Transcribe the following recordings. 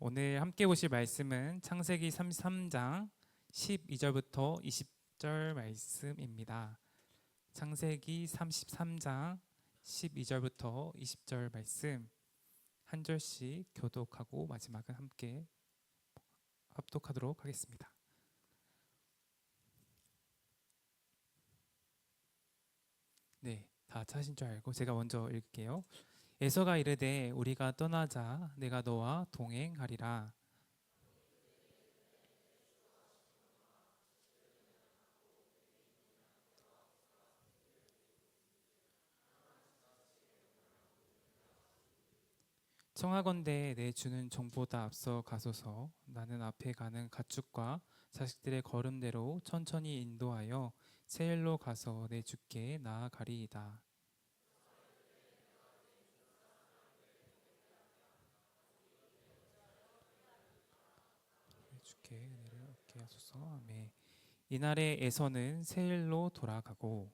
오늘 함께 보실 말씀은 창세기 33장 12절부터 20절 말씀입니다. 창세기 33장 12절부터 20절 말씀 한 절씩 교독하고 마지막은 함께 합독하도록 하겠습니다. 네, 다 찾으신 줄 알고 제가 먼저 읽을게요. 에서가 이르되 우리가 떠나자 내가 너와 동행하리라. 청하건대 내 주는 종보다 앞서 가소서. 나는 앞에 가는 가축과 자식들의 걸음대로 천천히 인도하여 세일로 가서 내 주께 나아가리이다. 내 주께 은혜를 얻게 하소서. 아멘. 이날에 에서는 세일로 돌아가고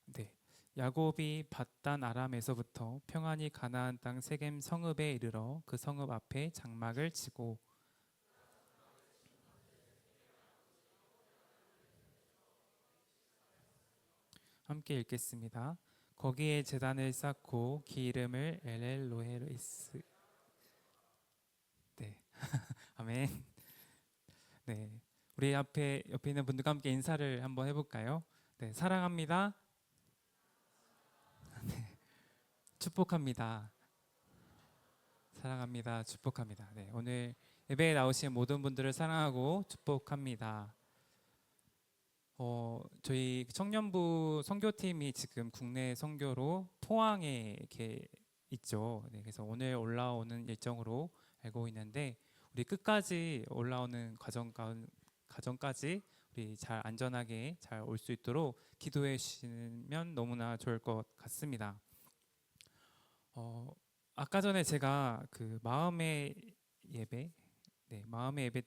네. 야곱이 밧단 아람에서부터 평안히 가나안 땅 세겜 성읍에 이르러 그 성읍 앞에 장막을 치고 함께 읽겠습니다. 거기에 제단을 쌓고 그 이름을 엘엘로헤르이스. 네. 아멘. 네. 우리 옆에 있는 분들과 함께 인사를 한번 해볼까요? 네. 사랑합니다. 축복합니다. 사랑합니다. 축복합니다. 네. 오늘 예배에 나오신 모든 분들을 사랑하고 축복합니다. 저희 청년부 선교팀이 지금 국내 선교로 포항에 이렇게 있죠. 네, 그래서 오늘 올라오는 일정으로 알고 있는데 우리 끝까지 올라오는 과정까지 우리 잘 안전하게 잘 올 수 있도록 기도해 주시면 너무나 좋을 것 같습니다. 아까 전에 제가 그 마음의 예배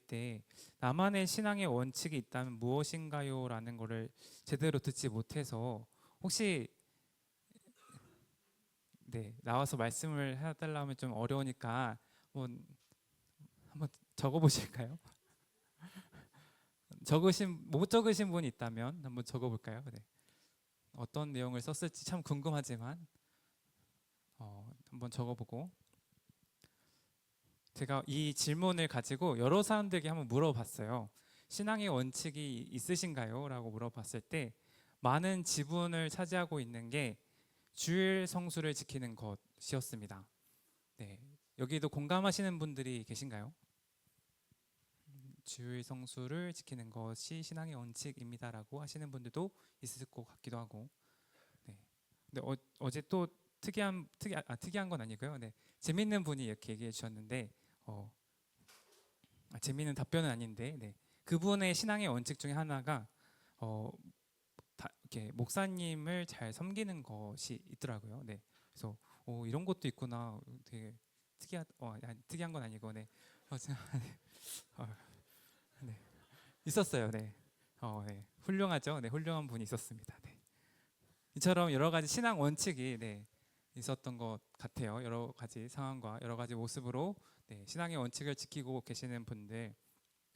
때 나만의 신앙의 원칙이 있다면 무엇인가요? 라는 거를 제대로 듣지 못해서 혹시 나와서 말씀을 해달라면 좀 어려우니까 한번 적어보실까요? 못 적으신 분이 있다면 한번 적어볼까요? 네. 어떤 내용을 썼을지 참 궁금하지만 한번 적어보고 제가 이 질문을 가지고 여러 사람들에게 한번 물어봤어요. 신앙의 원칙이 있으신가요? 라고 물어봤을 때 많은 지분을 차지하고 있는 게 주일 성수를 지키는 것이었습니다. 네, 여기도 공감하시는 분들이 계신가요? 주일 성수를 지키는 것이 신앙의 원칙입니다라고 하시는 분들도 있을 것 같기도 하고. 네. 근데 어제 또 특이한 건 아니고요. 네, 재밌는 분이 이렇게 얘기해 주셨는데 재미있는 답변은 아닌데 그분의 신앙의 원칙 중에 하나가 이렇게 목사님을 잘 섬기는 것이 있더라고요. 네, 그래서 이런 것도 있구나. 되게 특이한 건 아니고 네, 있었어요. 네, 훌륭하죠. 네, 훌륭한 분이 있었습니다. 네, 이처럼 여러 가지 신앙 원칙이 있었던 것 같아요. 여러 가지 상황과 여러 가지 모습으로 신앙의 원칙을 지키고 계시는 분들,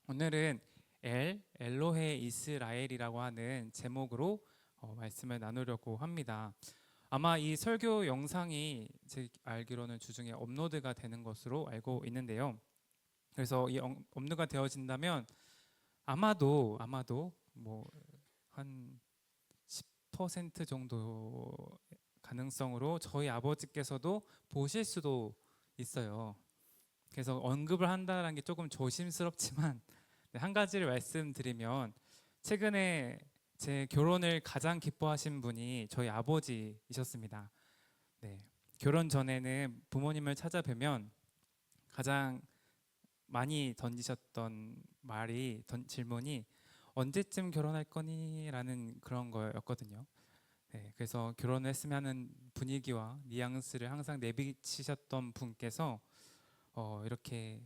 오늘은 엘로헤 이스라엘이라고 하는 제목으로 말씀을 나누려고 합니다. 아마 이 설교 영상이 제 알기로는 주중에 업로드가 되는 것으로 알고 있는데요. 그래서 이 업로드가 되어진다면 아마도 뭐 한 10% 정도 가능성으로 저희 아버지께서도 보실 수도 있어요. 그래서 언급을 한다는 게 조금 조심스럽지만 한 가지를 말씀드리면 최근에 제 결혼을 가장 기뻐하신 분이 저희 아버지이셨습니다. 네, 결혼 전에는 부모님을 찾아뵈면 가장 많이 던지셨던 질문이 언제쯤 결혼할 거니? 라는 그런 거였거든요. 네, 그래서 결혼을 했으면 하는 분위기와 뉘앙스를 항상 내비치셨던 분께서 이렇게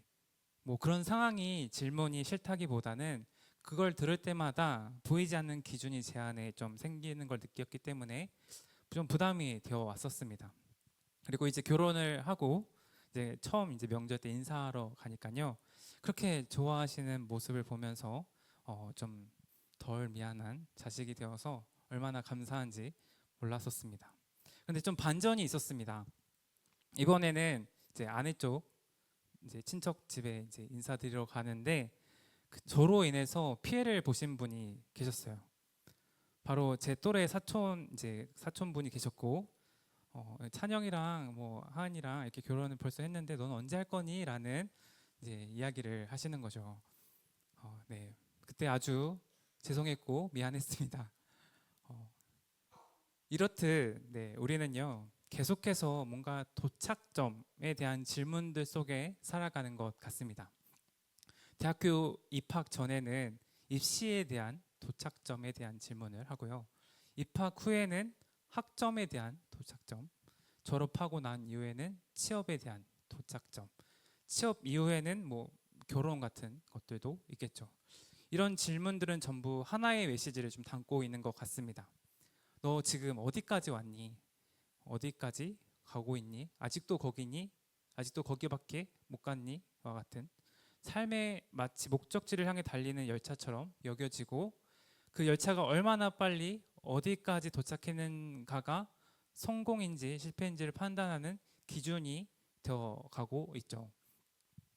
뭐 그런 상황이 질문이 싫다기보다는 그걸 들을 때마다 보이지 않는 기준이 제 안에 좀 생기는 걸 느꼈기 때문에 좀 부담이 되어 왔었습니다. 그리고 이제 결혼을 하고 이제 처음 이제 명절 때 인사하러 가니까요. 그렇게 좋아하시는 모습을 보면서 좀 덜 미안한 자식이 되어서 얼마나 감사한지 몰랐었습니다. 근데 좀 반전이 있었습니다. 이번에는 이제 아내 쪽 이제 친척 집에 이제 인사드리러 가는데 저로 인해서 피해를 보신 분이 계셨어요. 바로 제 또래 사촌 이제 사촌분이 계셨고 찬영이랑 뭐 하은이랑 이렇게 결혼을 벌써 했는데 넌 언제 할 거니?라는 이제 이야기를 하시는 거죠. 네, 그때 아주 죄송했고 미안했습니다. 어, 이렇듯 네, 우리는요 계속해서 뭔가 도착점에 대한 질문들 속에 살아가는 것 같습니다. 대학교 입학 전에는 입시에 대한 도착점에 대한 질문을 하고요. 입학 후에는 학점에 대한 도착점, 졸업하고 난 이후에는 취업에 대한 도착점, 취업 이후에는 뭐 결혼 같은 것들도 있겠죠. 이런 질문들은 전부 하나의 메시지를 좀 담고 있는 것 같습니다. 너 지금 어디까지 왔니? 어디까지 가고 있니? 아직도 거기니? 아직도 거기밖에 못 갔니? 와 같은 삶의 마치 목적지를 향해 달리는 열차처럼 여겨지고 그 열차가 얼마나 빨리 어디까지 도착했는가가 성공인지 실패인지를 판단하는 기준이 되어 가고 있죠.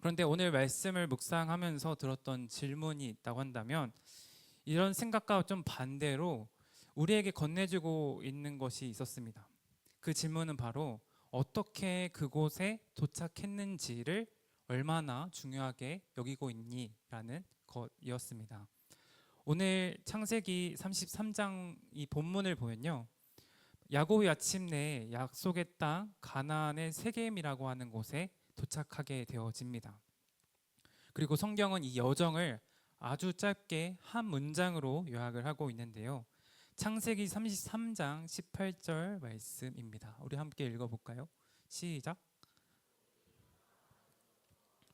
그런데 오늘 말씀을 묵상하면서 들었던 질문이 있다고 한다면 이런 생각과 좀 반대로 우리에게 건네주고 있는 것이 있었습니다. 그 질문은 바로 어떻게 그곳에 도착했는지를 얼마나 중요하게 여기고 있니라는 것이었습니다. 오늘 창세기 33장 이 본문을 보면요. 야곱이 마침내 약속의 땅 가나안의 세겜이라고 하는 곳에 도착하게 되어집니다. 그리고 성경은 이 여정을 아주 짧게 한 문장으로 요약을 하고 있는데요. 창세기 33장 18절 말씀입니다. 우리 함께 읽어볼까요? 시작.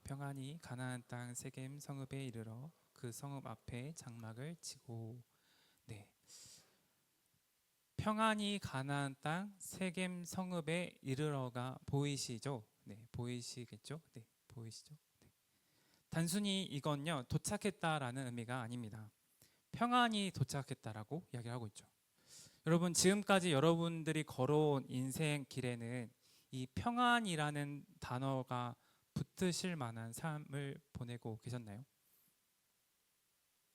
평안히 가나안 땅 세겜 성읍에 이르러 그 성읍 앞에 장막을 치고. 네. 평안히 가나안 땅 세겜 성읍에 이르러가 보이시죠? 네, 보이시겠죠? 네, 보이시죠? 네. 단순히 이건요 도착했다라는 의미가 아닙니다. 평안히 도착했다라고 이야기를 하고 있죠. 여러분 지금까지 여러분들이 걸어온 인생 길에는 이 평안이라는 단어가 붙으실 만한 삶을 보내고 계셨나요?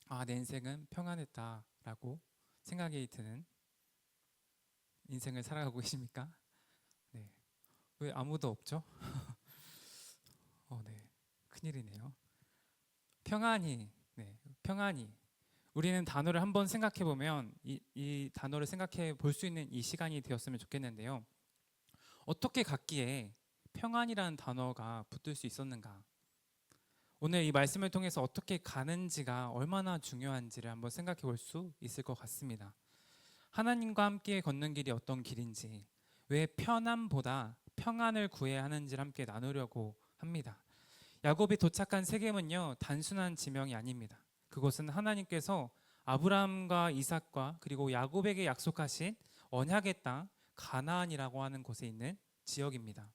아, 내 인생은 평안했다라고 생각이 드는 인생을 살아가고 계십니까? 네. 왜 아무도 없죠? 네. 큰일이네요. 평안히, 네. 평안히. 우리는 단어를 한번 생각해 보면 이 단어를 생각해 볼 수 있는 이 시간이 되었으면 좋겠는데요. 어떻게 갔기에 평안이라는 단어가 붙을 수 있었는가? 오늘 이 말씀을 통해서 어떻게 가는지가 얼마나 중요한지를 한번 생각해 볼 수 있을 것 같습니다. 하나님과 함께 걷는 길이 어떤 길인지, 왜 편안보다 평안을 구해야 하는지를 함께 나누려고 합니다. 야곱이 도착한 세겜은요, 단순한 지명이 아닙니다. 그곳은 하나님께서 아브라함과 이삭과 그리고 야곱에게 약속하신 언약의 땅 가나안이라고 하는 곳에 있는 지역입니다.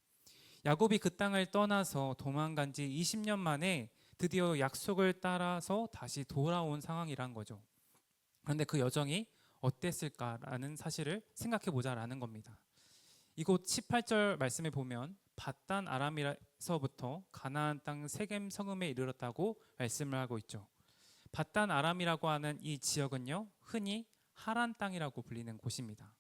야곱이 그 땅을 떠나서 도망간 지 20년 만에 드디어 약속을 따라서 다시 돌아온 상황이란 거죠. 그런데 그 여정이 어땠을까라는 사실을 생각해 보자라는 겁니다. 이곳 18절 말씀에 보면 밧단 아람에서부터 가나안 땅 세겜 성읍에 이르렀다고 말씀을 하고 있죠. 밧단 아람이라고 하는 이 지역은요, 흔히 하란 땅이라고 불리는 곳입니다.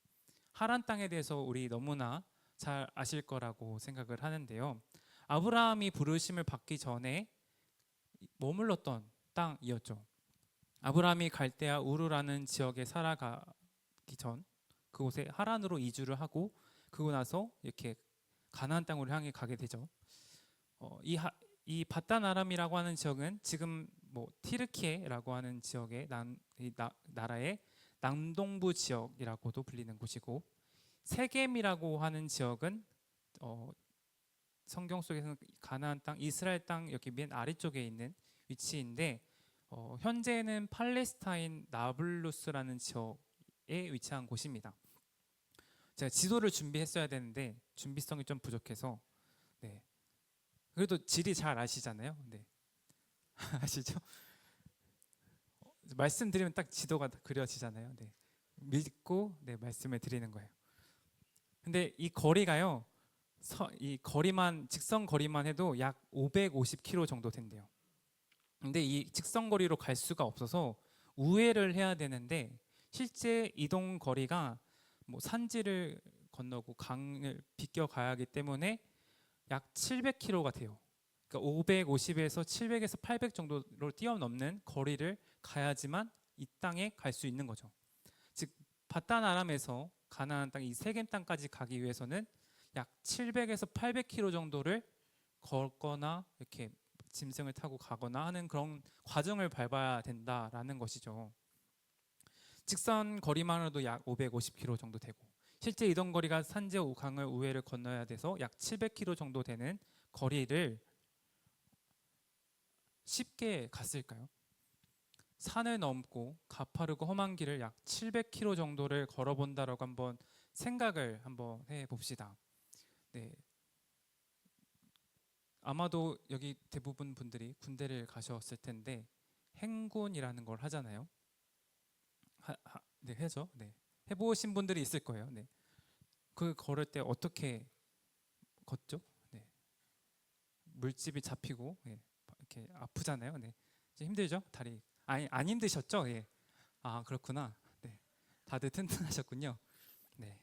하란 땅에 대해서 우리 너무나 잘 아실 거라고 생각을 하는데요. 아브라함이 부르심을 받기 전에 머물렀던 땅이었죠. 아브라함이 갈대아 우르라는 지역에 살아가기 전 그곳에 하란으로 이주를 하고 그러고 나서 이렇게 가나안 땅으로 향해 가게 되죠. 이 밧단 아람이라고 하는 지역은 지금 뭐 티르키에라고 하는 지역의 나라의 남동부 지역이라고도 불리는 곳이고, 세겜이라고 하는 지역은 성경 속에서는 가나안 땅, 이스라엘 땅 여기 맨 아래쪽에 있는 위치인데 현재는 팔레스타인 나블루스라는 지역에 위치한 곳입니다. 제가 지도를 준비했어야 되는데 준비성이 좀 부족해서 네. 그래도 지리 잘 아시잖아요. 네. 아시죠? 말씀드리면 딱 지도가 그려지잖아요. 네. 믿고 네, 말씀을 드리는 거예요. 근데 이 거리가요. 이 거리만 직선 거리만 해도 약 550km 정도 된대요. 근데 이 직선 거리로 갈 수가 없어서 우회를 해야 되는데 실제 이동 거리가 뭐 산지를 건너고 강을 비껴 가야 하기 때문에 약 700km가 돼요. 그러니까 550에서 700에서 800 정도로 뛰어넘는 거리를 가야지만 이 땅에 갈 수 있는 거죠. 즉 바단 아람에서 가나안 땅 이 세겜 땅까지 가기 위해서는 약 700에서 800km 정도를 걷거나 이렇게 짐승을 타고 가거나 하는 그런 과정을 밟아야 된다라는 것이죠. 직선 거리만으로도 약 550km 정도 되고 실제 이동 거리가 산지 강을 우회를 건너야 돼서 약 700km 정도 되는 거리를 쉽게 갔을까요? 산을 넘고 가파르고 험한 길을 약 700km 정도를 걸어본다라고 한번 생각을 한번 해봅시다. 네. 아마도 여기 대부분 분들이 군대를 가셨을 텐데 행군이라는 걸 하잖아요. 네, 해죠. 네. 해보신 분들이 있을 거예요. 네. 그 걸을 때 어떻게 걷죠? 네. 물집이 잡히고 네. 이렇게 아프잖아요. 네. 힘들죠? 다리. 아니 안 힘드셨죠? 예. 아 그렇구나. 네. 다들 튼튼하셨군요. 네.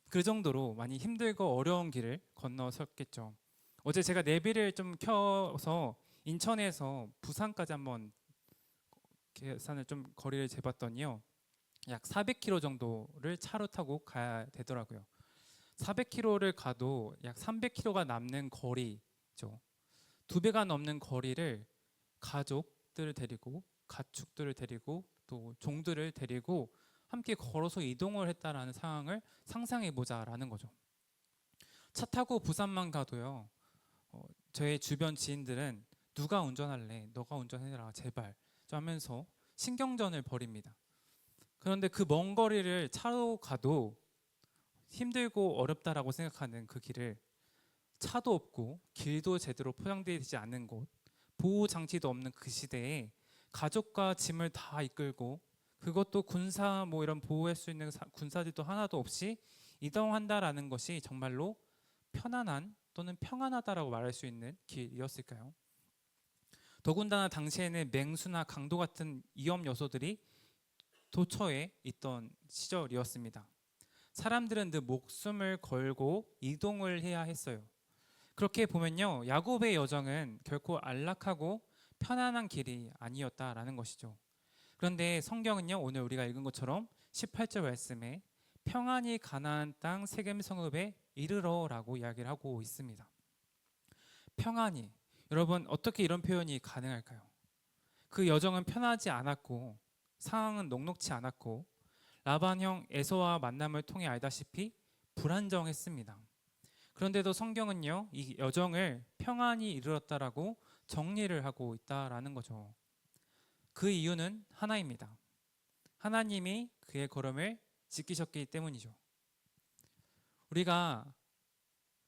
그 정도로 많이 힘들고 어려운 길을 건너섰겠죠. 어제 제가 내비를 좀 켜서 인천에서 부산까지 한번 계산을 좀 거리를 재봤더니요. 약 400km 정도를 차로 타고 가야 되더라고요. 400km를 가도 약 300km가 남는 거리죠. 2배가 넘는 거리를 가족들을 데리고 가축들을 데리고 또 종들을 데리고 함께 걸어서 이동을 했다라는 상황을 상상해 보자라는 거죠. 차 타고 부산만 가도요. 저의 주변 지인들은 누가 운전할래? 너가 운전해라 제발 하면서 신경전을 벌입니다. 그런데 그 먼 거리를 차로 가도 힘들고 어렵다라고 생각하는 그 길을 차도 없고 길도 제대로 포장되지 않는 곳, 보호 장치도 없는 그 시대에 가족과 짐을 다 이끌고 그것도 군사 뭐 이런 보호할 수 있는 군사들도 하나도 없이 이동한다라는 것이 정말로 편안한 또는 평안하다라고 말할 수 있는 길이었을까요? 더군다나 당시에는 맹수나 강도 같은 위험 요소들이 도처에 있던 시절이었습니다. 사람들은 늘 목숨을 걸고 이동을 해야 했어요. 그렇게 보면요, 야곱의 여정은 결코 안락하고 편안한 길이 아니었다라는 것이죠. 그런데 성경은요, 오늘 우리가 읽은 것처럼 18절 말씀에 평안히 가나안 땅 세겜 성읍에 이르러라고 이야기를 하고 있습니다. 평안히, 여러분 어떻게 이런 표현이 가능할까요? 그 여정은 편하지 않았고 상황은 녹록치 않았고 라반 형 에서와 만남을 통해 알다시피 불안정했습니다. 그런데도 성경은요, 이 여정을 평안히 이르렀다라고 정리를 하고 있다라는 거죠. 그 이유는 하나입니다. 하나님이 그의 걸음을 지키셨기 때문이죠. 우리가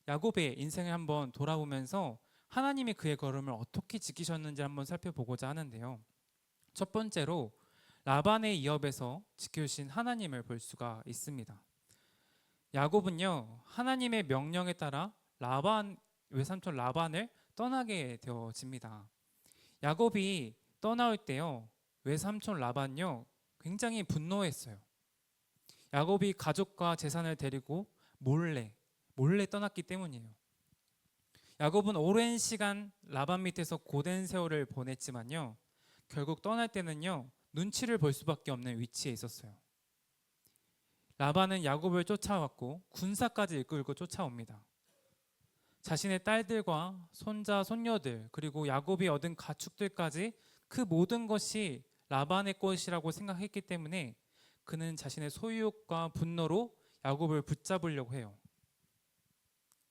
야곱의 인생을 한번 돌아보면서 하나님이 그의 걸음을 어떻게 지키셨는지 한번 살펴보고자 하는데요. 첫 번째로 라반의 위협에서 지켜주신 하나님을 볼 수가 있습니다. 야곱은요, 하나님의 명령에 따라 외삼촌 라반을 떠나게 되어집니다. 야곱이 떠나올 때요, 외삼촌 라반요 굉장히 분노했어요. 야곱이 가족과 재산을 데리고 몰래 떠났기 때문이에요. 야곱은 오랜 시간 라반 밑에서 고된 세월을 보냈지만요, 결국 떠날 때는요 눈치를 볼 수밖에 없는 위치에 있었어요. 라반은 야곱을 쫓아왔고 군사까지 이끌고 쫓아옵니다. 자신의 딸들과 손자, 손녀들, 그리고 야곱이 얻은 가축들까지 그 모든 것이 라반의 것이라고 생각했기 때문에 그는 자신의 소유욕과 분노로 야곱을 붙잡으려고 해요.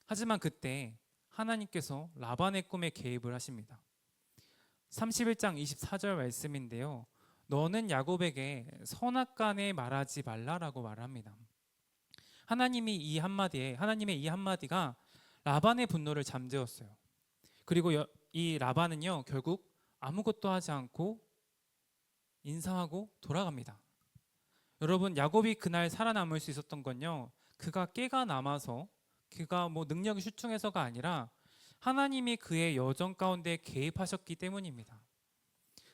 하지만 그때 하나님께서 라반의 꿈에 개입을 하십니다. 31장 24절 말씀인데요. 너는 야곱에게 선악간에 말하지 말라라고 말합니다. 하나님의 이 한마디가 라반의 분노를 잠재웠어요. 그리고 이 라반은요, 결국 아무것도 하지 않고 인사하고 돌아갑니다. 여러분, 야곱이 그날 살아남을 수 있었던 건요, 그가 깨가 남아서, 그가 능력이 출중해서가 아니라 하나님이 그의 여정 가운데 개입하셨기 때문입니다.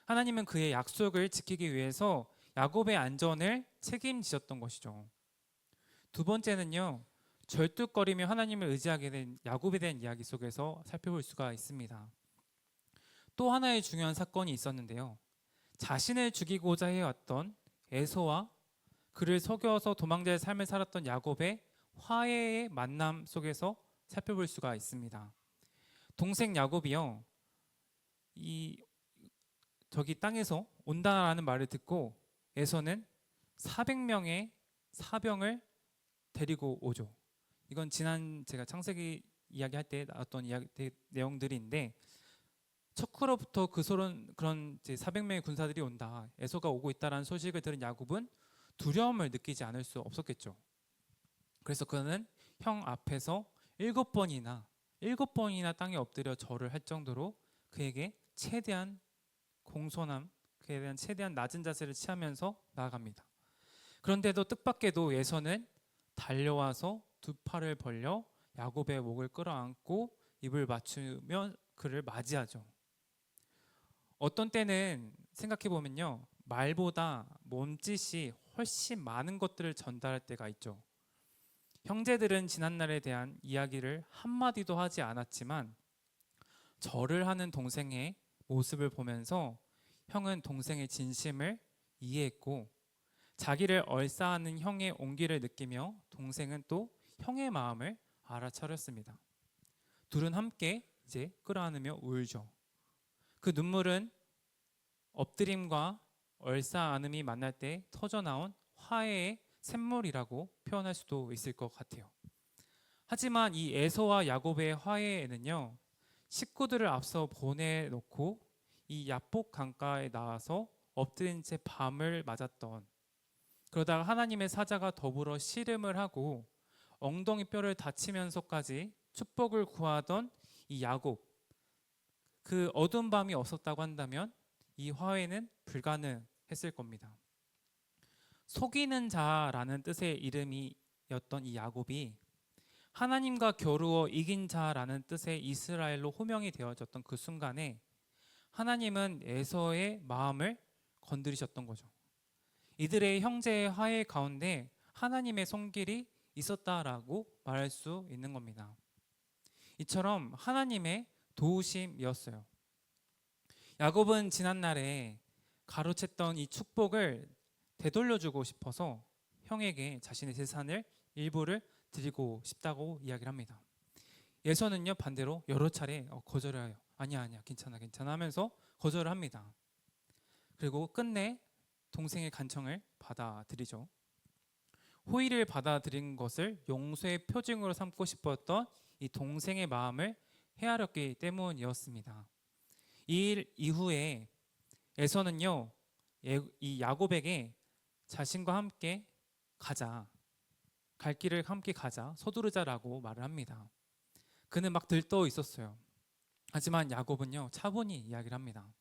하나님은 그의 약속을 지키기 위해서 야곱의 안전을 책임지셨던 것이죠. 두 번째는요, 절뚝거리며 하나님을 의지하게 된 야곱에 대한 이야기 속에서 살펴볼 수가 있습니다. 또 하나의 중요한 사건이 있었는데요. 자신을 죽이고자 해왔던 에서와 그를 속여서 도망자의 삶을 살았던 야곱의 화해의 만남 속에서 살펴볼 수가 있습니다. 동생 야곱이요, 저기 땅에서 온다라는 말을 듣고 에서는 400명의 사병을 데리고 오죠. 이건 지난 제가 창세기 이야기할 때 나왔던 내용들인데, 척후로부터 그런 이제 400명의 군사들이 온다, 에서가 오고 있다라는 소식을 들은 야곱은 두려움을 느끼지 않을 수 없었겠죠. 그래서 그는 형 앞에서 7번이나 땅에 엎드려 절을 할 정도로 그에게 최대한 공손함, 그에 대한 최대한 낮은 자세를 취하면서 나아갑니다. 그런데도 뜻밖에도 에서는 달려와서 두 팔을 벌려 야곱의 목을 끌어안고 입을 맞추며 그를 맞이하죠. 어떤 때는 생각해 보면요, 말보다 몸짓이 훨씬 많은 것들을 전달할 때가 있죠. 형제들은 지난날에 대한 이야기를 한마디도 하지 않았지만 절을 하는 동생의 모습을 보면서 형은 동생의 진심을 이해했고, 자기를 얼싸하는 형의 온기를 느끼며 동생은 또 형의 마음을 알아차렸습니다. 둘은 함께 이제 끌어안으며 울죠. 그 눈물은 엎드림과 얼싸안음이 만날 때 터져나온 화해의 샘물이라고 표현할 수도 있을 것 같아요. 하지만 이 에서와 야곱의 화해에는요, 식구들을 앞서 보내놓고 이 야복 강가에 나와서 엎드린 채 밤을 맞았던, 그러다가 하나님의 사자가 더불어 씨름을 하고 엉덩이 뼈를 다치면서까지 축복을 구하던 이 야곱, 그 어두운 밤이 없었다고 한다면 이 화해는 불가능했을 겁니다. 속이는 자라는 뜻의 이름이었던 이 야곱이 하나님과 겨루어 이긴 자라는 뜻의 이스라엘로 호명이 되어졌던 그 순간에 하나님은 에서의 마음을 건드리셨던 거죠. 이들의 형제의 화해 가운데 하나님의 손길이 있었다라고 말할 수 있는 겁니다. 이처럼 하나님의 도우심이었어요. 야곱은 지난날에 가로챘던 이 축복을 되돌려주고 싶어서 형에게 자신의 재산을 일부를 드리고 싶다고 이야기를 합니다. 에서는요, 반대로 여러 차례 거절을 해요. 아니야 괜찮아 하면서 거절을 합니다. 그리고 끝내 동생의 간청을 받아들이죠. 호의를 받아들인 것을 용서의 표징으로 삼고 싶었던 이 동생의 마음을 헤아렸기 때문이었습니다. 이 일 이후에 에서는요, 이 야곱에게 자신과 함께 가자, 갈 길을 함께 가자, 서두르자라고 말을 합니다. 그는 막 들떠 있었어요. 하지만 야곱은요, 차분히 이야기를 합니다.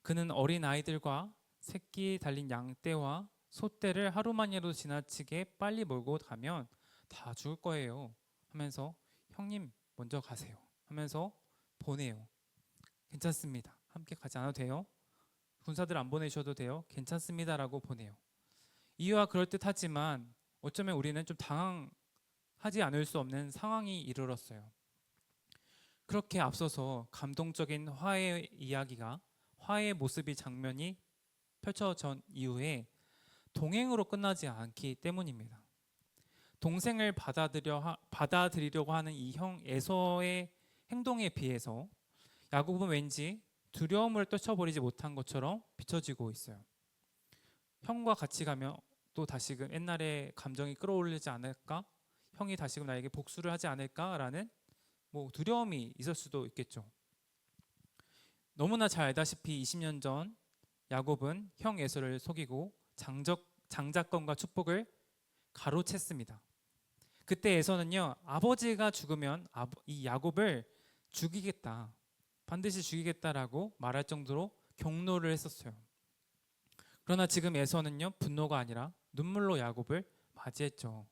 그는 어린 아이들과 새끼 달린 양떼와 소떼를 하루만이라도 지나치게 빨리 몰고 가면 다 죽을 거예요 하면서 형님 먼저 가세요 하면서 보내요. 괜찮습니다. 함께 가지 않아도 돼요. 군사들 안 보내셔도 돼요. 괜찮습니다라고 보내요. 이유와 그럴듯하지만 어쩌면 우리는 좀 당황하지 않을 수 없는 상황이 이르렀어요. 그렇게 앞서서 감동적인 화해 이야기가, 화해의 모습이 장면이 펼쳐진 이후에 동행으로 끝나지 않기 때문입니다. 동생을 받아들이려고 하는 이 형 에서의 행동에 비해서 야곱은 왠지 두려움을 떨쳐버리지 못한 것처럼 비춰지고 있어요. 형과 같이 가면 또 다시금 옛날에 감정이 끌어올리지 않을까? 형이 다시금 나에게 복수를 하지 않을까라는 두려움이 있을 수도 있겠죠. 너무나 잘 알다시피 20년 전 야곱은 형 에서를 속이고 장자권과 축복을 가로챘습니다. 그때 에서는요, 아버지가 죽으면 이 야곱을 죽이겠다, 반드시 죽이겠다라고 말할 정도로 경로를 했었어요. 그러나 지금 에서는요, 분노가 아니라 눈물로 야곱을 맞이했죠.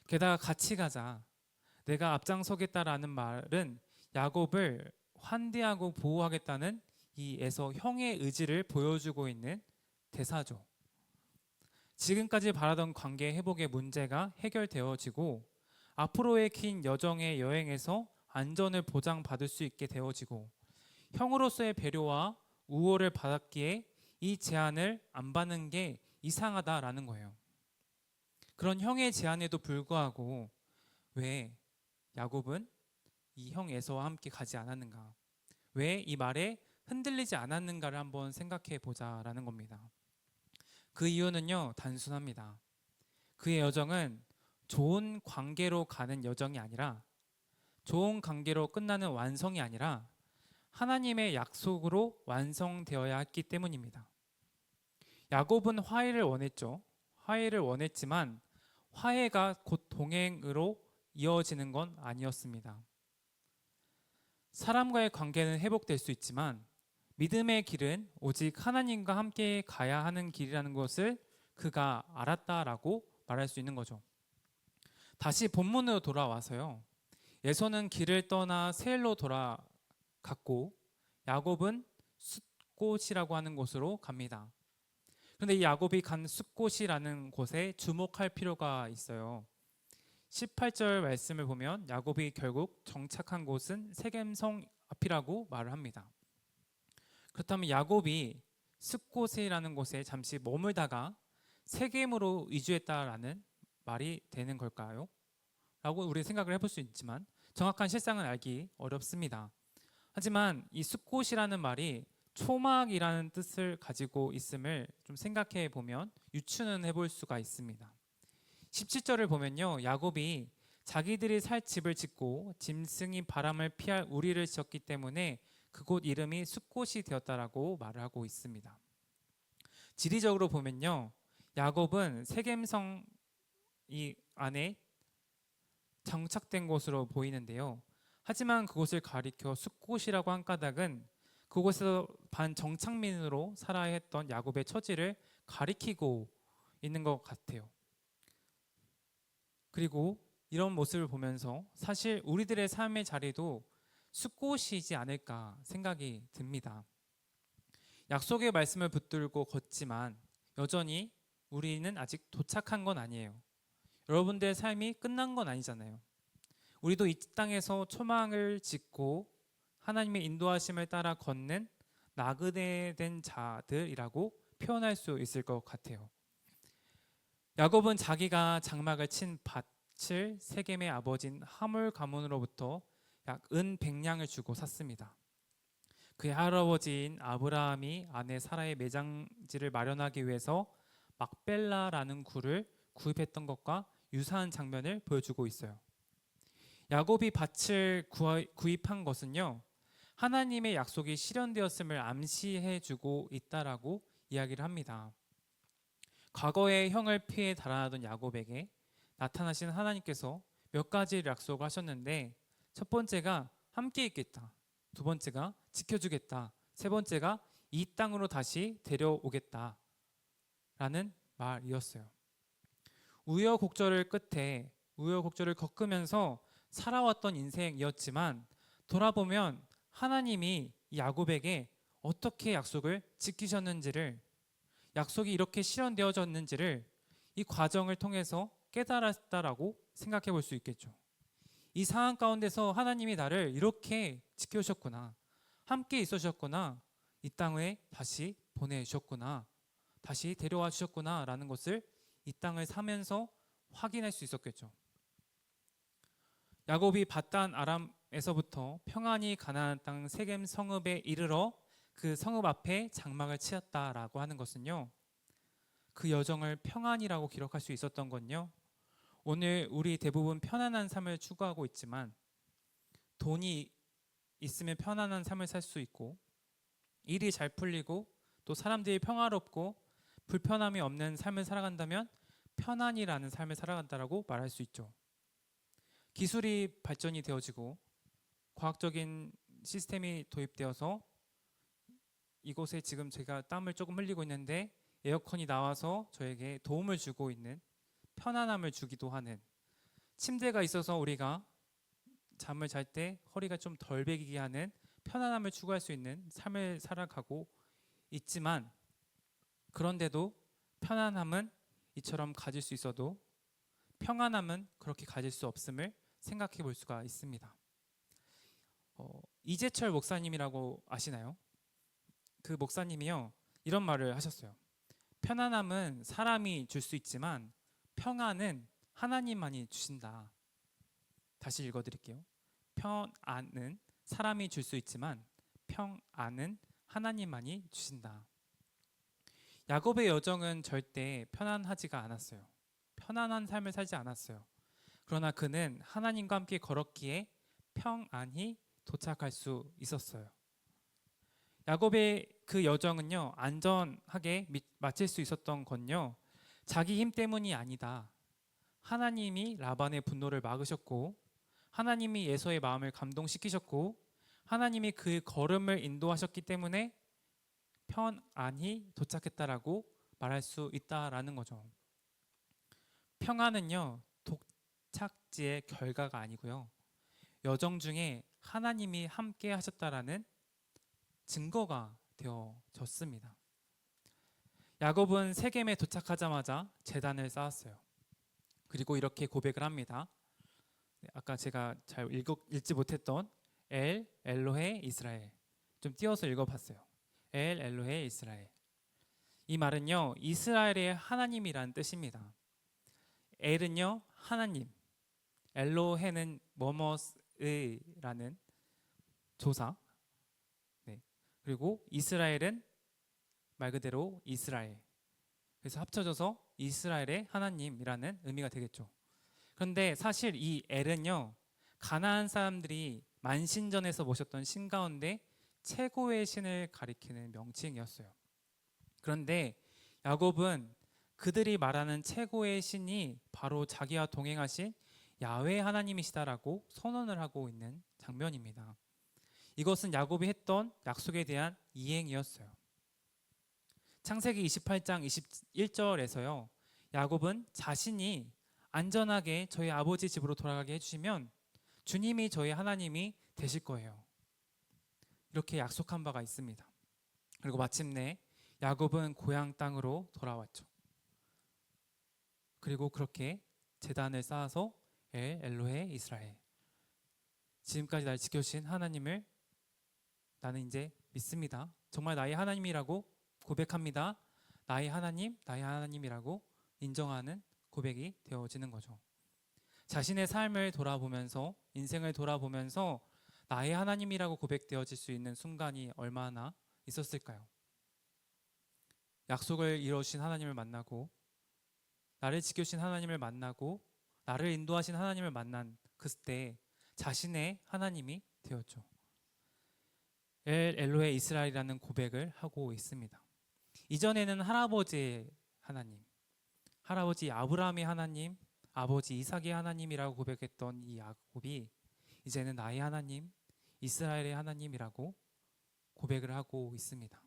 게다가 같이 가자, 내가 앞장서겠다라는 말은 야곱을 환대하고 보호하겠다는 이 에서 형의 의지를 보여주고 있는 대사죠. 지금까지 바라던 관계 회복의 문제가 해결되어지고 앞으로의 긴 여정의 여행에서 안전을 보장받을 수 있게 되어지고 형으로서의 배려와 우호를 받았기에 이 제안을 안 받는 게 이상하다라는 거예요. 그런 형의 제안에도 불구하고 왜 야곱은 이 형 에서와 함께 가지 않았는가? 왜 이 말에 흔들리지 않았는가를 한번 생각해 보자라는 겁니다. 그 이유는요, 단순합니다. 그의 여정은 좋은 관계로 가는 여정이 아니라, 좋은 관계로 끝나는 완성이 아니라 하나님의 약속으로 완성되어야 했기 때문입니다. 야곱은 화해를 원했죠. 화해를 원했지만 화해가 곧 동행으로 이어지는 건 아니었습니다. 사람과의 관계는 회복될 수 있지만 믿음의 길은 오직 하나님과 함께 가야 하는 길이라는 것을 그가 알았다라고 말할 수 있는 거죠. 다시 본문으로 돌아와서요, 에서는 길을 떠나 세일로 돌아갔고 야곱은 숫곳이라고 하는 곳으로 갑니다. 그런데 이 야곱이 간 숫곳이라는 곳에 주목할 필요가 있어요. 18절 말씀을 보면 야곱이 결국 정착한 곳은 세겜성 앞이라고 말을 합니다. 그렇다면 야곱이 숫곳이라는 곳에 잠시 머물다가 세겜으로 이주했다라는 말이 되는 걸까요? 라고 우리 생각을 해볼 수 있지만 정확한 실상은 알기 어렵습니다. 하지만 이 숫곳이라는 말이 초막이라는 뜻을 가지고 있음을 좀 생각해 보면 유추는 해볼 수가 있습니다. 17절을 보면요, 야곱이 자기들이 살 집을 짓고 짐승이 바람을 피할 우리를 지었기 때문에 그곳 이름이 숫곳이 되었다라고 말을 하고 있습니다. 지리적으로 보면요, 야곱은 세겜성 이 안에 정착된 곳으로 보이는데요. 하지만 그곳을 가리켜 숫곳이라고 한 까닭은 그곳에서 반정착민으로 살아야 했던 야곱의 처지를 가리키고 있는 것 같아요. 그리고 이런 모습을 보면서 사실 우리들의 삶의 자리도 숫곳이지 않을까 생각이 듭니다. 약속의 말씀을 붙들고 걷지만 여전히 우리는 아직 도착한 건 아니에요. 여러분들의 삶이 끝난 건 아니잖아요. 우리도 이 땅에서 초막을 짓고 하나님의 인도하심을 따라 걷는 나그네된 자들이라고 표현할 수 있을 것 같아요. 야곱은 자기가 장막을 친 밭을 세겜의 아버진 하몰 가문으로부터 약 은 100냥을 주고 샀습니다. 그의 할아버지인 아브라함이 아내 사라의 매장지를 마련하기 위해서 막벨라라는 굴을 구입했던 것과 유사한 장면을 보여주고 있어요. 야곱이 밭을 구입한 것은요, 하나님의 약속이 실현되었음을 암시해주고 있다라고 이야기를 합니다. 과거에 형을 피해 달아나던 야곱에게 나타나신 하나님께서 몇 가지 약속을 하셨는데, 첫 번째가 함께 있겠다, 두 번째가 지켜주겠다, 세 번째가 이 땅으로 다시 데려오겠다 라는 말이었어요. 우여곡절을 겪으면서 살아왔던 인생이었지만 돌아보면 하나님이 야곱에게 어떻게 약속을 지키셨는지를, 약속이 이렇게 실현되어졌는지를 이 과정을 통해서 깨달았다라고 생각해 볼 수 있겠죠. 이 상황 가운데서 하나님이 나를 이렇게 지켜주셨구나, 함께 있으셨구나, 이 땅에 다시 보내주셨구나, 다시 데려와 주셨구나 라는 것을 이 땅을 사면서 확인할 수 있었겠죠. 야곱이 밧단 아람에서부터 평안히 가나안 땅 세겜 성읍에 이르러 그 성읍 앞에 장막을 치었다라고 하는 것은요, 그 여정을 평안이라고 기록할 수 있었던 건요, 오늘 우리 대부분 편안한 삶을 추구하고 있지만 돈이 있으면 편안한 삶을 살 수 있고 일이 잘 풀리고 또 사람들이 평화롭고 불편함이 없는 삶을 살아간다면 편안이라는 삶을 살아간다라고 말할 수 있죠. 기술이 발전이 되어지고 과학적인 시스템이 도입되어서 이곳에 지금 제가 땀을 조금 흘리고 있는데 에어컨이 나와서 저에게 도움을 주고 있는, 편안함을 주기도 하는, 침대가 있어서 우리가 잠을 잘 때 허리가 좀 덜 베기게 하는 편안함을 추구할 수 있는 삶을 살아가고 있지만, 그런데도 편안함은 이처럼 가질 수 있어도 평안함은 그렇게 가질 수 없음을 생각해 볼 수가 있습니다. 이재철 목사님이라고 아시나요? 그 목사님이요, 이런 말을 하셨어요. 편안함은 사람이 줄 수 있지만 평안은 하나님만이 주신다. 다시 읽어드릴게요. 편안은 사람이 줄 수 있지만 평안은 하나님만이 주신다. 야곱의 여정은 절대 편안하지가 않았어요. 편안한 삶을 살지 않았어요. 그러나 그는 하나님과 함께 걸었기에 평안히 도착할 수 있었어요. 야곱의 그 여정은요, 안전하게 마칠 수 있었던 건요, 자기 힘 때문이 아니다. 하나님이 라반의 분노를 막으셨고, 하나님이 에서의 마음을 감동시키셨고, 하나님이 그 걸음을 인도하셨기 때문에 편안히 도착했다라고 말할 수 있다라는 거죠. 평안은요, 도착지의 결과가 아니고요, 여정 중에 하나님이 함께 하셨다라는 증거가 되어졌습니다. 야곱은 세겜에 도착하자마자 제단을 쌓았어요. 그리고 이렇게 고백을 합니다. 아까 제가 잘 읽지 못했던 엘 엘로헤 이스라엘, 좀 띄워서 읽어봤어요. 엘 엘로헤 이스라엘. 이 말은요, 이스라엘의 하나님이란 뜻입니다. 엘은요, 하나님, 엘로헤는 뭐뭐의라는 조사, 네. 그리고 이스라엘은 말 그대로 이스라엘. 그래서 합쳐져서 이스라엘의 하나님이라는 의미가 되겠죠. 그런데 사실 이 엘은요, 가나안 사람들이 만신전에서 모셨던 신 가운데 최고의 신을 가리키는 명칭이었어요. 그런데 야곱은 그들이 말하는 최고의 신이 바로 자기와 동행하신 야훼 하나님이시다라고 선언을 하고 있는 장면입니다. 이것은 야곱이 했던 약속에 대한 이행이었어요. 창세기 28장 21절에서요, 야곱은 자신이 안전하게 저희 아버지 집으로 돌아가게 해주시면 주님이 저희 하나님이 되실 거예요. 이렇게 약속한 바가 있습니다. 그리고 마침내 야곱은 고향 땅으로 돌아왔죠. 그리고 그렇게 제단을 쌓아서 엘 엘로헤 이스라엘, 지금까지 날 지켜주신 하나님을 나는 이제 믿습니다. 정말 나의 하나님이라고 고백합니다. 나의 하나님, 나의 하나님이라고 인정하는 고백이 되어지는 거죠. 자신의 삶을 돌아보면서, 인생을 돌아보면서 나의 하나님이라고 고백되어질 수 있는 순간이 얼마나 있었을까요? 약속을 이루신 하나님을 만나고, 나를 지켜주신 하나님을 만나고, 나를 인도하신 하나님을 만난 그때 자신의 하나님이 되었죠. 엘 엘로헤 이스라엘이라는 고백을 하고 있습니다. 이전에는 할아버지의 하나님, 할아버지 아브라함의 하나님, 아버지 이삭의 하나님이라고 고백했던 이 야곱이 이제는 나의 하나님, 이스라엘의 하나님이라고 고백을 하고 있습니다.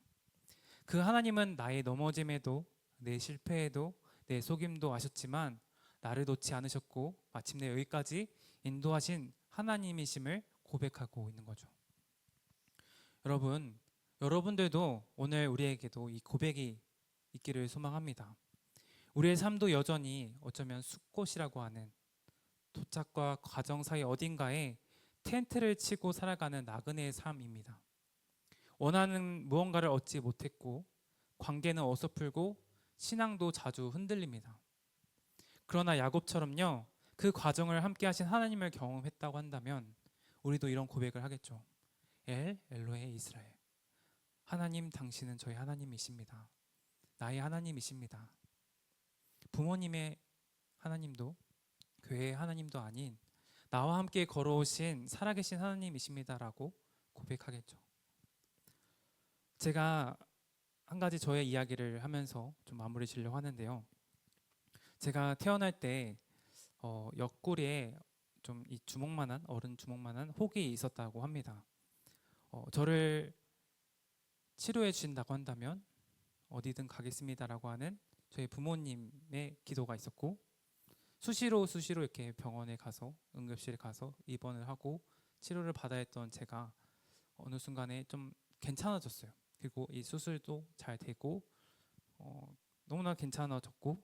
그 하나님은 나의 넘어짐에도, 내 실패에도, 내 속임도 아셨지만 나를 놓지 않으셨고 마침내 여기까지 인도하신 하나님이심을 고백하고 있는 거죠. 여러분들도 오늘 우리에게도 이 고백이 있기를 소망합니다. 우리의 삶도 여전히 어쩌면 숲곳이라고 하는 도착과 과정 사이 어딘가에 텐트를 치고 살아가는 나그네의 삶입니다. 원하는 무언가를 얻지 못했고 관계는 어설프고 신앙도 자주 흔들립니다. 그러나 야곱처럼요, 그 과정을 함께 하신 하나님을 경험했다고 한다면 우리도 이런 고백을 하겠죠. 엘 엘로헤 이스라엘, 하나님 당신은 저희 하나님이십니다. 나의 하나님이십니다. 부모님의 하나님도, 교회의 하나님도 아닌 나와 함께 걸어오신 살아계신 하나님이십니다라고 고백하겠죠. 제가 한 가지 저의 이야기를 하면서 좀 마무리 지려고 하는데요. 제가 태어날 때 옆구리에 좀 이 주먹만한 어른 주먹만한 혹이 있었다고 합니다. 저를 치료해 주신다고 한다면 어디든 가겠습니다라고 하는 저희 부모님의 기도가 있었고 수시로 이렇게 병원에 가서 응급실에 가서 입원을 하고 치료를 받아야 했던 제가 어느 순간에 좀 괜찮아졌어요. 그리고 이 수술도 잘 되고 어, 너무나 괜찮아졌고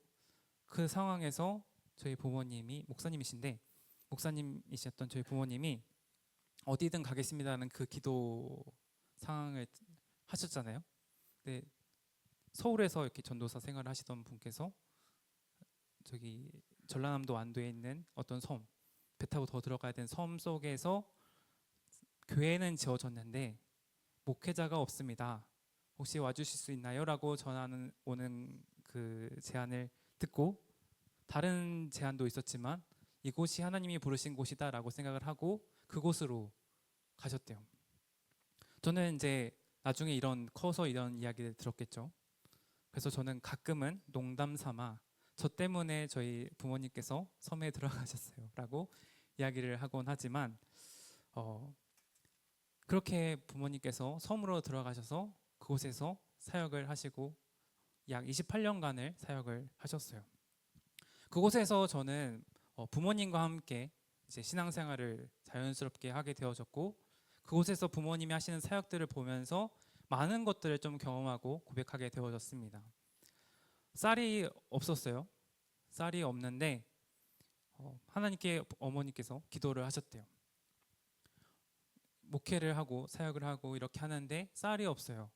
그 상황에서 저희 부모님이 목사님이신데 목사님이셨던 저희 부모님이 어디든 가겠습니다는 그 기도 상황을 하셨잖아요. 근데 서울에서 이렇게 전도사 생활을 하시던 분께서 저기 전라남도 완도에 있는 어떤 섬, 배 타고 더 들어가야 되는 섬 속에서 교회는 지어졌는데 목회자가 없습니다. 혹시 와주실 수 있나요? 라고 전화는 오는 그 제안을 듣고 다른 제안도 있었지만 이곳이 하나님이 부르신 곳이다라고 생각을 하고 그곳으로 가셨대요. 저는 이제 나중에 커서 이런 이야기를 들었겠죠. 그래서 저는 가끔은 농담 삼아 저 때문에 저희 부모님께서 섬에 들어가셨어요라고 이야기를 하곤 하지만 그렇게 부모님께서 섬으로 들어가셔서 그곳에서 사역을 하시고 약 28년간을 사역을 하셨어요. 그곳에서 저는 부모님과 함께 이제 신앙생활을 자연스럽게 하게 되어졌고 그곳에서 부모님이 하시는 사역들을 보면서 많은 것들을 좀 경험하고 고백하게 되어졌습니다. 쌀이 없었어요. 쌀이 없는데 하나님께 어머니께서 기도를 하셨대요. 목회를 하고 사역을 하고 이렇게 하는데 쌀이 없어요.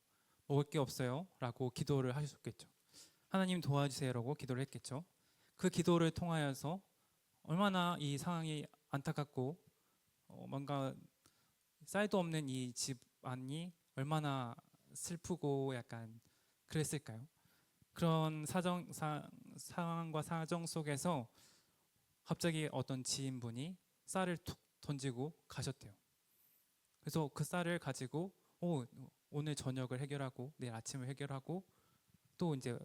먹을 게 없어요. 라고 기도를 하셨겠죠. 하나님 도와주세요라고 기도를 했겠죠. 그 기도를 통하여서 얼마나 이 상황이 안타깝고 뭔가 쌀도 없는 이 집안이 얼마나 슬프고 약간 그랬을까요? 그런 상황과 사정 속에서 갑자기 어떤 지인분이 쌀을 툭 던지고 가셨대요. 그래서 그 쌀을 가지고 오늘 저녁을 해결하고 내일 아침을 해결하고 또 이제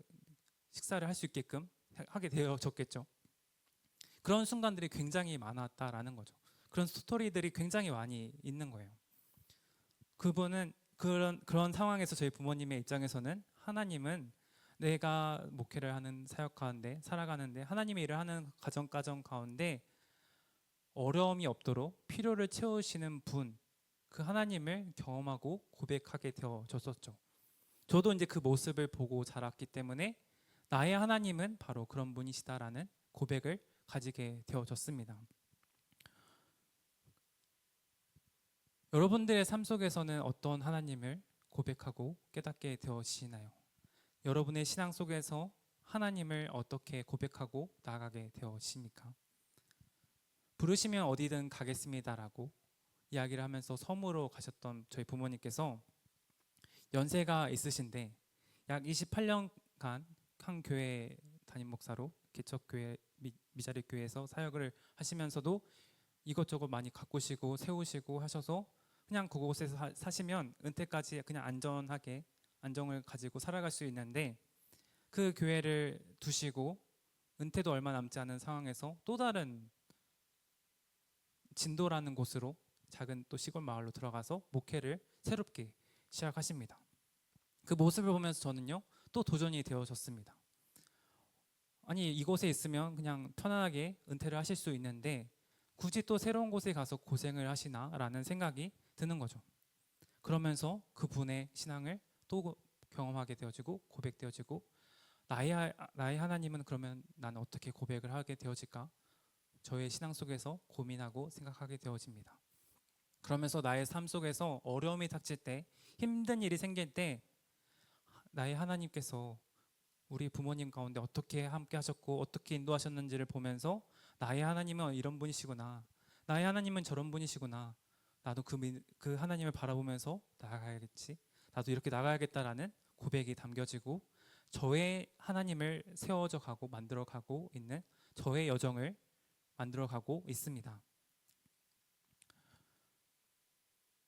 식사를 할 수 있게끔 하게 되어졌겠죠. 그런 순간들이 굉장히 많았다라는 거죠. 그런 스토리들이 굉장히 많이 있는 거예요. 그분은 그런 상황에서 저희 부모님의 입장에서는 하나님은 내가 목회를 하는 사역하는데 살아가는데 하나님의 일을 하는 가정 가운데 어려움이 없도록 필요를 채우시는 분, 그 하나님을 경험하고 고백하게 되어졌었죠. 저도 이제 그 모습을 보고 자랐기 때문에 나의 하나님은 바로 그런 분이시다라는 고백을 가지게 되어졌습니다. 여러분들의 삶 속에서는 어떤 하나님을 고백하고 깨닫게 되어지시나요? 여러분의 신앙 속에서 하나님을 어떻게 고백하고 나아가게 되어지십니까? 부르시면 어디든 가겠습니다라고 이야기를 하면서 섬으로 가셨던 저희 부모님께서 연세가 있으신데 약 28년간 한 교회 담임 목사로 개척교회 미자리 교회에서 사역을 하시면서도 이것저것 많이 가꾸시고 세우시고 하셔서 그냥 그곳에서 사시면 은퇴까지 그냥 안전하게 안정을 가지고 살아갈 수 있는데 그 교회를 두시고 은퇴도 얼마 남지 않은 상황에서 또 다른 진도라는 곳으로 작은 또 시골 마을로 들어가서 목회를 새롭게 시작하십니다. 그 모습을 보면서 저는요 또 도전이 되어졌습니다. 아니 이곳에 있으면 그냥 편안하게 은퇴를 하실 수 있는데 굳이 또 새로운 곳에 가서 고생을 하시나라는 생각이 드는 거죠. 그러면서 그분의 신앙을 또 경험하게 되어지고 고백되어지고 나의 하나님은 그러면 나는 어떻게 고백을 하게 되어질까? 저의 신앙 속에서 고민하고 생각하게 되어집니다. 그러면서 나의 삶 속에서 어려움이 닥칠 때 힘든 일이 생길 때 나의 하나님께서 우리 부모님 가운데 어떻게 함께 하셨고 어떻게 인도하셨는지를 보면서 나의 하나님은 이런 분이시구나. 나의 하나님은 저런 분이시구나. 나도 그 하나님을 바라보면서 나아가야겠지. 나도 이렇게 나가야겠다라는 고백이 담겨지고 저의 하나님을 세워져 가고 만들어 가고 있는 저의 여정을 만들어 가고 있습니다.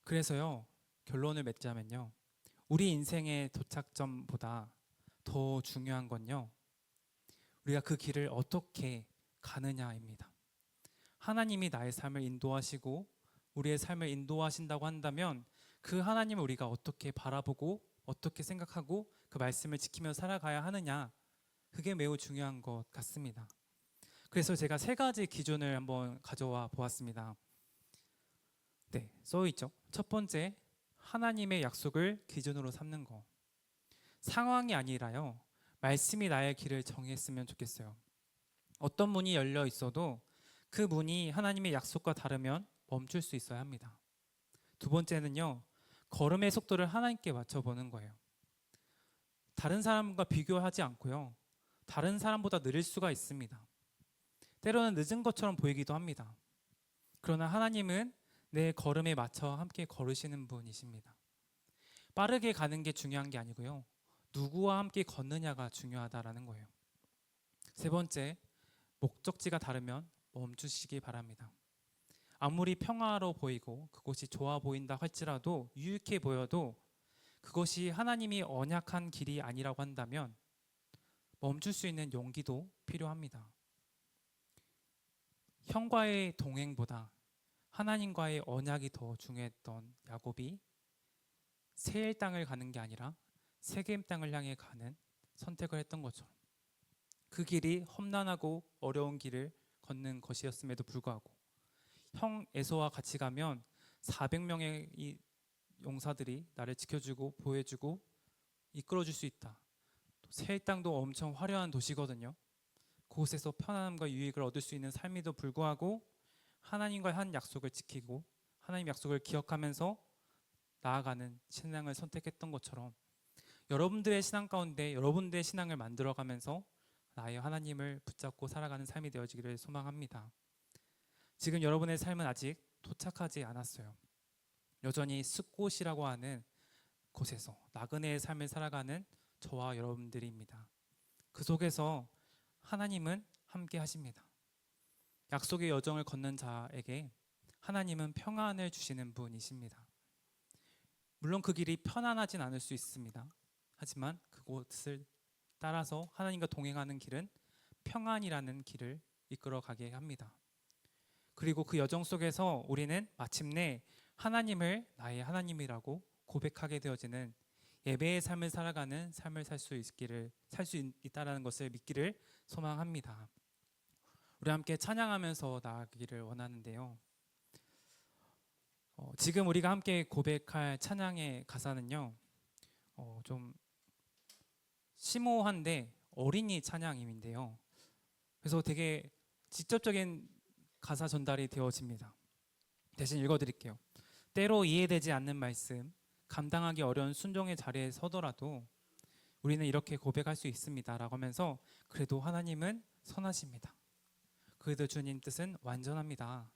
그래서요 결론을 맺자면요 우리 인생의 도착점보다 더 중요한 건요, 우리가 그 길을 어떻게 가느냐입니다. 하나님이 나의 삶을 인도하시고 우리의 삶을 인도하신다고 한다면 그 하나님을 우리가 어떻게 바라보고 어떻게 생각하고 그 말씀을 지키며 살아가야 하느냐, 그게 매우 중요한 것 같습니다. 그래서 제가 세 가지 기준을 한번 가져와 보았습니다. 네, 써 있죠. 첫 번째, 하나님의 약속을 기준으로 삼는 거. 상황이 아니라요, 말씀이 나의 길을 정했으면 좋겠어요. 어떤 문이 열려 있어도 그 문이 하나님의 약속과 다르면 멈출 수 있어야 합니다. 두 번째는요, 걸음의 속도를 하나님께 맞춰보는 거예요. 다른 사람과 비교하지 않고요, 다른 사람보다 느릴 수가 있습니다. 때로는 늦은 것처럼 보이기도 합니다. 그러나 하나님은 내 걸음에 맞춰 함께 걸으시는 분이십니다. 빠르게 가는 게 중요한 게 아니고요, 누구와 함께 걷느냐가 중요하다라는 거예요. 세 번째, 목적지가 다르면 멈추시기 바랍니다. 아무리 평화로 보이고 그곳이 좋아 보인다 할지라도, 유익해 보여도 그것이 하나님이 언약한 길이 아니라고 한다면 멈출 수 있는 용기도 필요합니다. 형과의 동행보다 하나님과의 언약이 더 중요했던 야곱이 세일 땅을 가는 게 아니라 세겜 땅을 향해 가는 선택을 했던 것처럼, 그 길이 험난하고 어려운 길을 걷는 것이었음에도 불구하고 형 에서와 같이 가면 400명의 이 용사들이 나를 지켜주고 보호해주고 이끌어줄 수 있다. 또 세일 땅도 엄청 화려한 도시거든요. 그곳에서 편안함과 유익을 얻을 수 있는 삶에도 불구하고 하나님과의 한 약속을 지키고 하나님 약속을 기억하면서 나아가는 신앙을 선택했던 것처럼, 여러분들의 신앙 가운데 여러분들의 신앙을 만들어가면서 나의 하나님을 붙잡고 살아가는 삶이 되어지기를 소망합니다. 지금 여러분의 삶은 아직 도착하지 않았어요. 여전히 숲곳이라고 하는 곳에서 나그네의 삶을 살아가는 저와 여러분들입니다. 그 속에서 하나님은 함께 하십니다. 약속의 여정을 걷는 자에게 하나님은 평안을 주시는 분이십니다. 물론 그 길이 편안하진 않을 수 있습니다. 하지만 그곳을 따라서 하나님과 동행하는 길은 평안이라는 길을 이끌어가게 합니다. 그리고 그 여정 속에서 우리는 마침내 하나님을 나의 하나님이라고 고백하게 되어지는 예배의 삶을 살아가는 삶을 살 수 있다라는 것을 믿기를 소망합니다. 우리 함께 찬양하면서 나아가기를 원하는데요. 지금 우리가 함께 고백할 찬양의 가사는요, 좀 심오한데 어린이 찬양임인데요. 그래서 되게 직접적인 가사 전달이 되어집니다. 대신 읽어드릴게요. 때로 이해되지 않는 말씀, 감당하기 어려운 순종의 자리에 서더라도 우리는 이렇게 고백할 수 있습니다 라고 하면서, 그래도 하나님은 선하십니다. 그래도 주님 뜻은 완전합니다.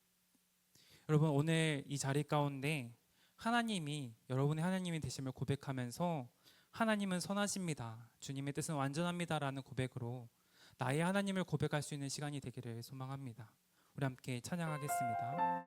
여러분, 오늘 이 자리 가운데 하나님이 여러분의 하나님이 되심을 고백하면서 하나님은 선하십니다, 주님의 뜻은 완전합니다 라는 고백으로 나의 하나님을 고백할 수 있는 시간이 되기를 소망합니다. 우리 함께 찬양하겠습니다.